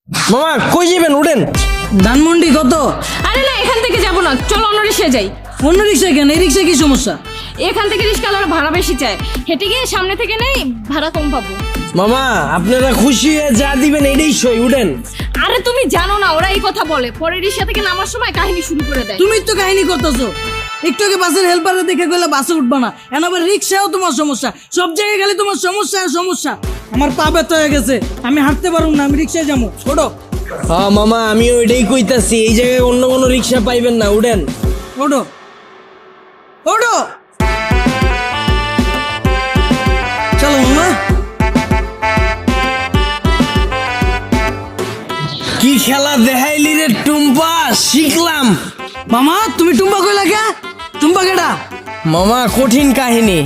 মামা কই যাবেন? উঠেন। ধানমন্ডি কত? আরে না, এখান থেকে যাবো না, চলো অন্য রিক্সায় যাই। অন্য রিক্সা কেন? এই রিক্সা কি সমস্যা? এখান থেকে রিক্সাওয়ালারা ভাড়া বেশি চায়, হেঁটে গিয়ে সামনে থেকে নেই, ভাড়া কম পাবো। মামা আপনারা খুশি হয়ে যা দিবেন এটাই সই, উঠেন। আরে তুমি জানো না, ওরা এই কথা বলে, পরে রিক্সা থেকে নামার সময় কাহিনী শুরু করে দেয়। তুমি তো কাহিনী করতেছো। একটু আগে বাসের হেল্পারে দেখে গেলে বাসে উঠবা না, এখন আবার রিক্সাও তোমার সমস্যা। সব জায়গায় গেলে তোমার সমস্যা আর সমস্যা। আমার পা ব্যথা হয়ে গেছে, আমি হাঁটতে পারবো না, আমি রিক্সায় যাবো। ওঠো হ্যাঁ মামা, আমিও এটাই কইতাছি, এই জায়গায় অন্য কোনো রিক্সা পাইবেন না, উঠেন। ওঠো ওঠো, চলো মামা। কি খেলা দেখাইলি রে টুম্পা, শিখলাম। মামা তুমি টুম্পা কইলা কে? টুম্পা কেডা? মামা কঠিন কাহিনী,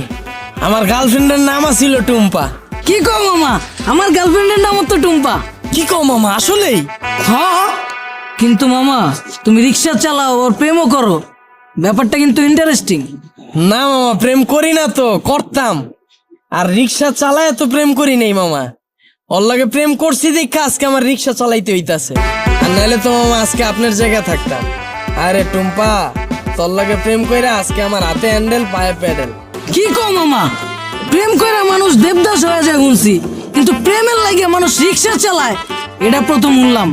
আমার গার্লফ্রেন্ডের নাম ছিল টুম্পা। কি কও মামা? আমার গার্লফ্রেন্ডের নাম তো টুম্পা। কি কও মামা, আসলেই? হ্যাঁ, কিন্তু মামা তুমি রিক্সা চালাও আর প্রেমও করো, ব্যাপারটা কিন্তু ইন্টারেস্টিং। না মামা, প্রেম করি না তো, করতাম। আর রিক্সা চালায় তো প্রেম করি নাই মামা, ওর লাগে প্রেম করছি দেখে আজকে আমার রিক্সা চালাইতে হইতাছে, আর নাহলে তো মামা আজকে আপনার জায়গায় থাকতাম। আরে টুম্পা, তোর লাগে প্রেম কইরা আজকে আমার হাতে হ্যান্ডেল পায়ে প্যাডেল। কি কও মামা? প্রেম করে মানুষ দেবদাস হয়ে যায় শুনছি, কিন্তু প্রেমের লাগে মানুষ রিক্সা চালায় এটা প্রথম শুনলাম।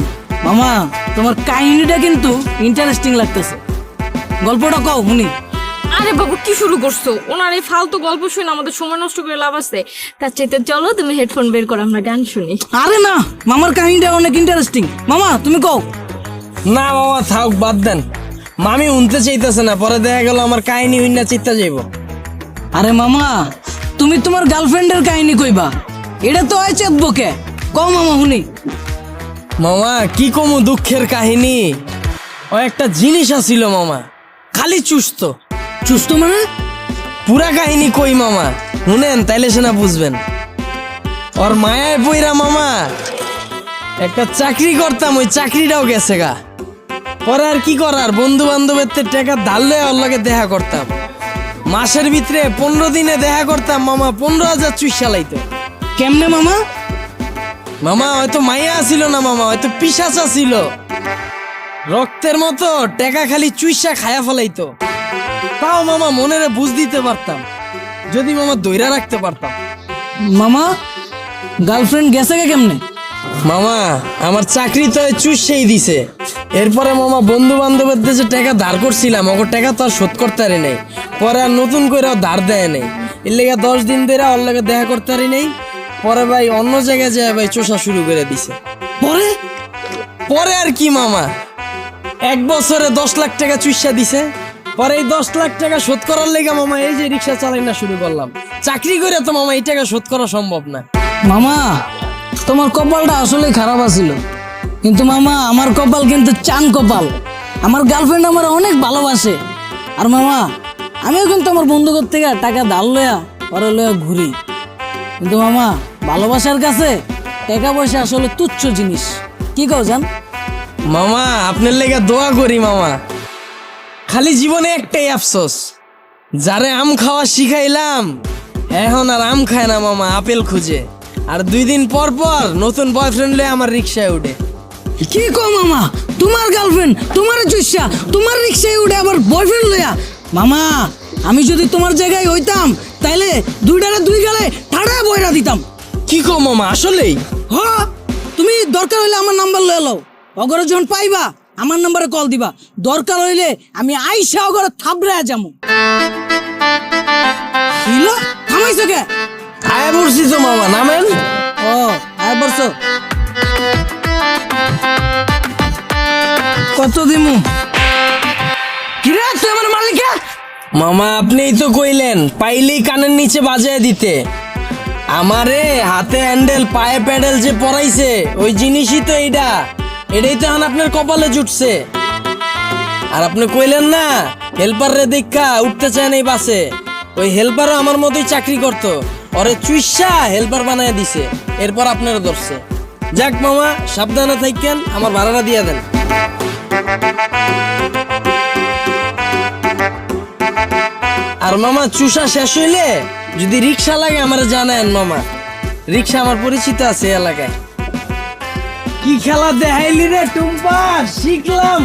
মামা তোমার কাহিনীটা কিন্তু ইন্টারেস্টিং লাগতেছে, গল্পটা কও শুনি। আরে বাবু কি শুরু করছো? ওনার এই ফালতু গল্প শুনে আমাদের সময় নষ্ট করে লাভ আছে, তার চাইতে চলো তুমি হেডফোন বের করো, আমরা গান শুনি। আরে না, মামার কাহিনীটা অনেক ইন্টারেস্টিং, মামা তুমি কও। না মামা থাক, বাদ দেন, মামি উনতে চাইতেছে না, পরে দেখা গেল আমার কাহিনী হইনা চিত্তা যাইব। আরে মামা তুমি তোমার গার্লফ্রেন্ডের কাহিনী কইবা, এটা তো হয় চেতবকে, কও মামা শুনি। মামা কি কমু দুঃখের কাহিনী, ও একটা জিনিস আছিল মামা, খালি চুস্ত। চুস্ত মানে? পুরা কাহিনী কই মামা, শুনেন তাইলে সেনা বুঝবেন। ওর মায়ায় পইরা মামা একটা চাকরি করতাম, ওই চাকরিটাও গেছে গা। পরে আর কি করার, বন্ধু বান্ধবের টাকা ধারলে ওর লগে দেখা করতাম, মাসের ভিতরে 15 দিনে দেখা করতাম মামা, 15,000 চুইসা লাইতো। কেমনে মামা? মামা হয়তো মাইয়া ছিল না মামা, হয়তো পিশাচা ছিল, রক্তের মতো টাকা খালি চুইসা খায়া ফেলাইতো। তাও মামা মনেরে বুঝ দিতে পারতাম, যদি মামা দইরা রাখতে পারতাম। মামা গার্লফ্রেন্ড গেছে কে কেমনে? মামা আমার চাকরি তো চুষেই দিছে, এরপরে মামা বন্ধু বান্ধবের যে টাকা ধার করছিলাম, ওর টাকা তো আর শোধ করতে পারি নাই, পরে আর নতুন করে ধার দেয় নাই, এর লেগে 10 দিন ধরে ওর লেগে দেখা করতে পারি নাই। পরে ভাই অন্য জায়গায় যায় ভাই চোষা শুরু করে দিছে। পরে? পরে আর কি মামা, 1 বছরে 10 লাখ টাকা চুষা দিছে। পরে এই 10 লাখ টাকা শোধ করার লেগে মামা এই যে রিক্সা চালাই না শুরু করলাম। চাকরি করে তো মামা এই টাকা শোধ করা সম্ভব না। মামা তোমার কপালটা আসলে খারাপ আছিল, কিন্তু মামা আমার কপাল কিন্তু চান কপাল। আমার গার্লফ্রেন্ড আমার অনেক ভালোবাসে, আর মামা আমিও কিন্তু আমার বন্ধুদের থেকে টাকা ধার লয়া পরে লয়া ঘুরি, কিন্তু মামা ভালোবাসার কাছে টাকা পয়সা আসলে তুচ্ছ জিনিস। কি কও জান? মামা আপনার লেগে দোয়া করি মামা, খালি জীবনে একটাই আফসোস, যারে আম খাওয়া শিখাইলাম এখন আর আম খায় না মামা, আপেল খুঁজে। আর 2 দিন পর পর নতুন বয়ফ্রেন্ড লয়ে আমার রিক্সায় উঠে। কি কও মামা? তোমার গার্লফ্রেন্ড তোমার চুষা তোমার রিক্সায় উঠে আবার বয়ফ্রেন্ড লয়া? মামা আমি যদি তোমার জায়গায় হইতাম তাইলে 2টারে 2 গালে ঠাড়া বইরা দিতাম। কি কো মামা, আসলেই? হ, তুমি দরকার হইলে আমার নাম্বার লয়ে লও, অগরে যখন পাইবা আমার নাম্বারে কল দিবা, দরকার হইলে আমি আইসা অগরে থাবড়ায়া যামু। হিলো থামাইছো কে? আয় বলছি তো মামা, নামেন। ও আয় বলছো, কত দিমু? কিরে তুই আমার মালিকা? মামা আপনিই তো কইলেন পাইলেই কানের নিচে বাজায় দিতে, আমারে হাতে হ্যান্ডেল পায়ে প্যাডেল যে পরাইছে ওই জিনিসই তো এইটা, এটাই তো এখন আপনার কপালে জুটছে। আর আপনি কইলেন না হেল্পার রে দেখা উঠতে চায় নাই বাসে, ওই হেল্পারও আমার মতোই চাকরি করতো, ওরে চুইসা হেল্পার বানায় দিছে, এরপর আপনারা ধরছে। যাক মামা সাবধানে থাকেন, আমার ভাড়াটা দিয়ে দেন। আর মামা চুষা শেষ হইলে যদি রিক্সা লাগে আমার জানায়েন মামা, রিক্সা আমার পরিচিত আছে এলাকায়। কি কি খেলা দেখাইলি রে টুম্পা, শিখলাম।